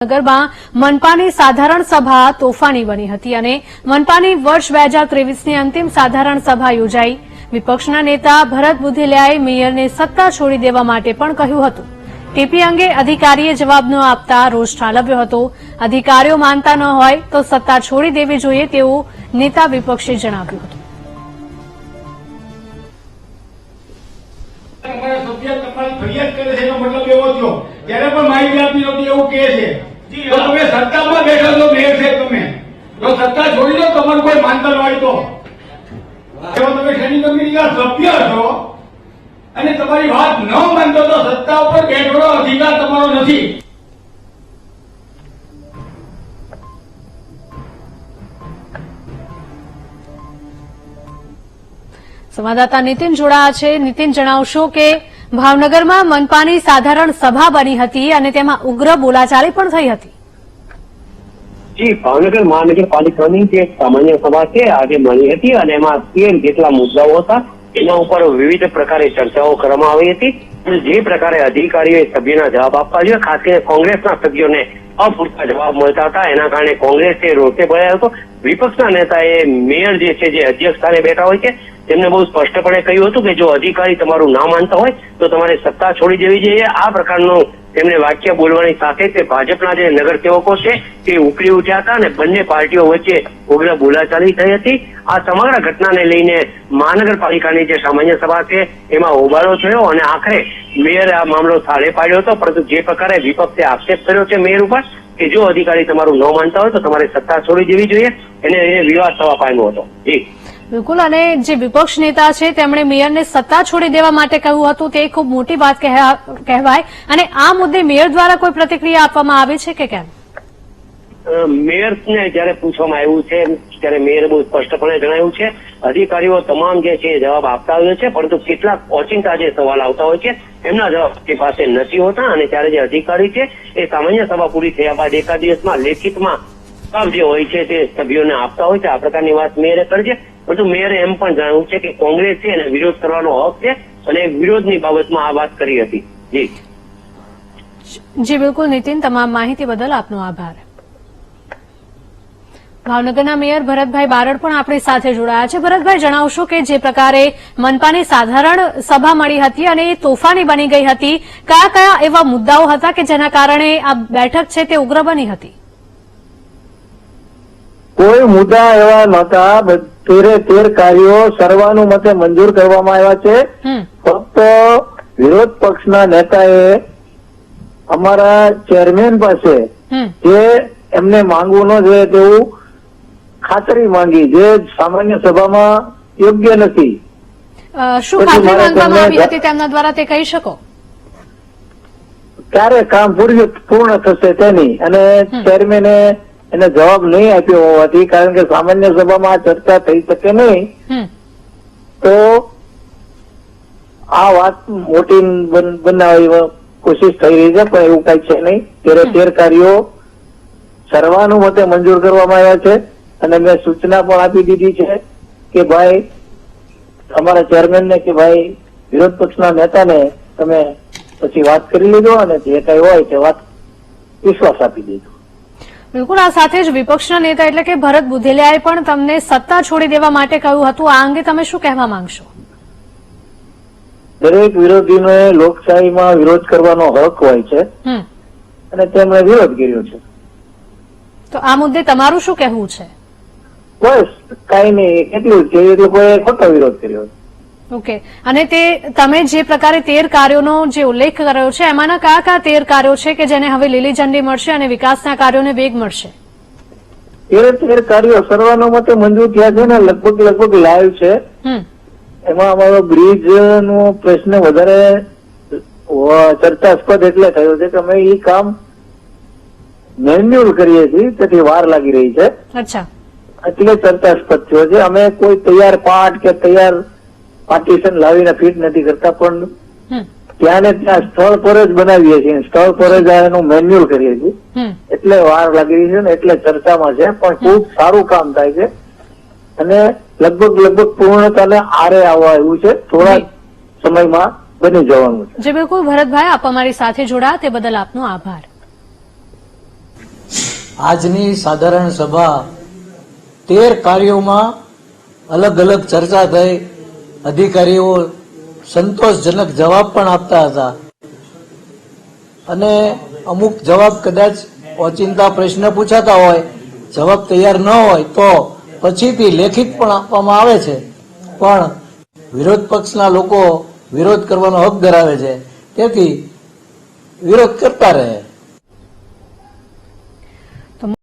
નગરમાં મનપાની સાધારણ સભા તોફાની બની હતી અને મનપાની વર્ષ 2023ની અંતિમ સાધારણ સભા યોજાઈ। વિપક્ષના નેતા ભરત બુધેલિયાએ મેયરને સત્તા છોડી દેવા માટે પણ કહ્યું હતું। ટીપી અંગે અધિકારીએ જવાબ ન આપતા રોષ ઠાલવ્યો હતો। અધિકારીઓ માનતા ન હોય તો સત્તા છોડી દેવી જોઈએ તેવું નેતા વિપક્ષે જણાવ્યું હતું। ફરિયાદ કરે છે એનો મતલબ એવો થયો ત્યારે પણ માહિતી આપી નહોતી એવું કહે છે। તો તમે સત્તામાં બેઠા છો, મેયર છે તમે, જો સત્તા છોડી દો તમારું કોઈ માનતા ન હોય તો તમે શનિ કમિટીના સભ્ય છો અને તમારી વાત ન માનતો તો સત્તા ઉપર બેઠવાનો અધિકાર તમારો નથી। સંવાદદાતા નીતિન જોડાયા છે। નીતિન, જણાવશો કે ભાવનગરમાં મનપાની સાધારણ સભા બની હતી અને તેમાં ઉગ્ર બોલાચાલી પણ થઈ હતી। જી, ભાવનગર મહાનગરપાલિકાની જે સામાન્ય સભા છે આજે મળી હતી અને એમાં 13 જેટલા મુદ્દાઓ હતા। એના ઉપર વિવિધ પ્રકારે ચર્ચાઓ કરવામાં આવી હતી। જે પ્રકારે અધિકારીઓએ સભ્યોના જવાબ આપવા જોઈએ, ખાસ કરીને કોંગ્રેસના સભ્યોને અપૂરતા જવાબ મળતા હતા, એના કારણે કોંગ્રેસે રોષે ભરાયો હતો। વિપક્ષના નેતાએ મેયર જે છે જે અધ્યક્ષ સ્થાને બેઠા હોય છે તેમને બહુ સ્પષ્ટપણે કહ્યું હતું કે જો અધિકારી તમારું ના માનતા હોય તો તમારે સત્તા છોડી દેવી જોઈએ। આ પ્રકારનું તેમને વાક્ય બોલવાની સાથે તે ભાજપના જે નગરસેવકો છે તે ઉકળી ઉઠ્યા હતા અને બંને પાર્ટીઓ વચ્ચે ઉગ્ર બોલાચાલી થઈ હતી। આ સમગ્ર ઘટનાને લઈને મહાનગરપાલિકાની જે સામાન્ય સભા છે એમાં હોબાળો થયો અને આખરે મેયરે આ મામલો થાળે પાડ્યો હતો। પરંતુ જે પ્રકારે વિપક્ષે આક્ષેપ કર્યો છે મેયર ઉપર કે જો અધિકારી તમારું ન માનતા હોય તો તમારે સત્તા છોડી દેવી જોઈએ, એને વિવાદ થવા પામ્યો હતો। જી બિલકુલ, અને જે વિપક્ષ નેતા છે તેમણે મેયરને સત્તા છોડી દેવા માટે કહ્યું હતું તે ખૂબ મોટી વાત કહેવાય। અને આ મુદ્દે મેયર દ્વારા કોઈ પ્રતિક્રિયા આપવામાં આવી છે કે કેમ? મેયરને જયારે પૂછવામાં આવ્યું છે ત્યારે મેયરે બહુ સ્પષ્ટપણે જણાવ્યું છે અધિકારીઓ તમામ જે છે જવાબ આપતા હોય છે, પરંતુ કેટલાક ઓચિંતા જે સવાલ આવતા હોય છે એમના જવાબ તે પાસે નથી હોતા અને ત્યારે જે અધિકારી છે એ સામાન્ય સભા પૂરી થયા બાદ એકાદ દિવસમાં લેખિતમાં જવાબ જે હોય છે તે સભ્યોને આપતા હોય છે। આ પ્રકારની વાત મેયરે કરી છે, પરંતુ મેયરે એમ પણ જણાવ્યું છે કે કોંગ્રેસ છે એને વિરોધ કરવાનો હક છે અને વિરોધની બાબતમાં આ વાત કરી હતી। જી બિલકુલ નીતિન, તમામ માહિતી બદલ આપનો આભાર। ભાવનગરના મેયર ભરતભાઈ બારડ પણ આપણી સાથે જોડાયા છે। ભરતભાઈ, જણાવશો કે જે પ્રકારે મનપાની સાધારણ સભા મળી હતી અને એ તોફાની બની ગઈ હતી, કયા કયા એવા મુદ્દાઓ હતા કે જેના કારણે આ બેઠક છે તે ઉગ્ર બની હતી? કોઈ મુદ્દા એવા નહોતા। 13 કાર્યો સર્વાનુમતે મંજૂર કરવામાં આવ્યા છે। ફક્ત વિરોધ પક્ષના નેતાએ અમારા ચેરમેન પાસે જે એમને માંગવું ન જોઈએ તેવું ખાતરી માંગી, જે સામાન્ય સભામાં યોગ્ય નથી। શું ખાતરી માંગવામાં આવી હતી તેમના દ્વારા, તે કહી શકો? ક્યારે કામ પૂર્ણ થશે તેની, અને ચેરમેને એને જવાબ નહીં આપ્યો હોવાથી, કારણ કે સામાન્ય સભામાં આ ચર્ચા થઈ શકે નહીં, તો આ વાત મોટી બનાવવાની કોશિશ થઈ રહી છે, પણ એવું કઈ છે નહીં। 13 કાર્યો સર્વાનુમતે મંજૂર કરવામાં આવ્યા છે અને મેં સૂચના પણ આપી દીધી છે કે ભાઈ અમારા ચેરમેનને કે ભાઈ વિરોધ પક્ષના નેતાને તમે પછી વાત કરી લીધો અને જે કઈ હોય તે વાત વિશ્વાસ આપી દીધો। બિલકુલ, આ સાથે જ વિપક્ષના નેતા એટલે કે ભરત બુધેલિયાએ પણ તમને સત્તા છોડી દેવા માટે કહ્યું હતું। આ અંગે તમે શું કહેવા માંગશો? દરેક વિરોધીને લોકશાહીમાં વિરોધ કરવાનો હક હોય છે અને તેમણે વિરોધ કર્યો છે। તો આ મુદ્દે તમારું શું કહેવું છે? બસ કઈ નહીં, એટલું જ કે એ લોકોએ ખોટો વિરોધ કર્યો। ઓકે, અને તે તમે જે પ્રકારે 13 કાર્યોનો જે ઉલ્લેખ કર્યો છે એમાંના કયા કયા 13 કાર્યો છે કે જેને હવે લીલી ઝંડી મળશે અને વિકાસના કાર્યોને વેગ મળશે? 13 કાર્યો સર્વાનુમતે મંજૂર થયા છે ને લગભગ લાઈવ છે। એમાં અમારો બ્રિજ નો પ્રશ્ન વધારે ચર્ચાસ્પદ એટલે થયો છે કે અમે એ કામ મેન્યુઅલ કરીએ છીએ, તેથી વાર લાગી રહી છે। અચ્છા, એટલે ચર્ચાસ્પદ થયો છે। અમે કોઈ તૈયાર પાઠ કે તૈયાર પાર્ટીશન લાવીને ફિટ નથી કરતા, પણ ત્યાં ને ત્યાં સ્થળ પર જ બનાવીએ છીએ, સ્થળ પર જ એનું મેન્યુઅલ કરીએ છીએ, એટલે વાર લાગી રહી છે ને એટલે ચર્ચામાં છે। પણ ખૂબ સારું કામ થાય છે અને લગભગ પૂર્ણતાને આરે આવવા એવું છે, થોડા સમયમાં બની જવાનું છે। જી બિલકુલ ભરતભાઈ, આપ અમારી સાથે જોડાયા તે બદલ આપનો આભાર। આજની સાધારણ સભા 13 કાર્યોમાં અલગ અલગ ચર્ચા થઈ, અધિકારીઓ સંતોષજનક જવાબ પણ આપતા હતા અને અમુક જવાબ કદાચ ઓચિંતા પ્રશ્ન પૂછાતા હોય, જવાબ તૈયાર ન હોય તો પછીથી લેખિત પણ આપવામાં આવે છે, પણ વિરોધ પક્ષના લોકો વિરોધ કરવાનો હક ધરાવે છે, તેથી વિરોધ કરતા રહે.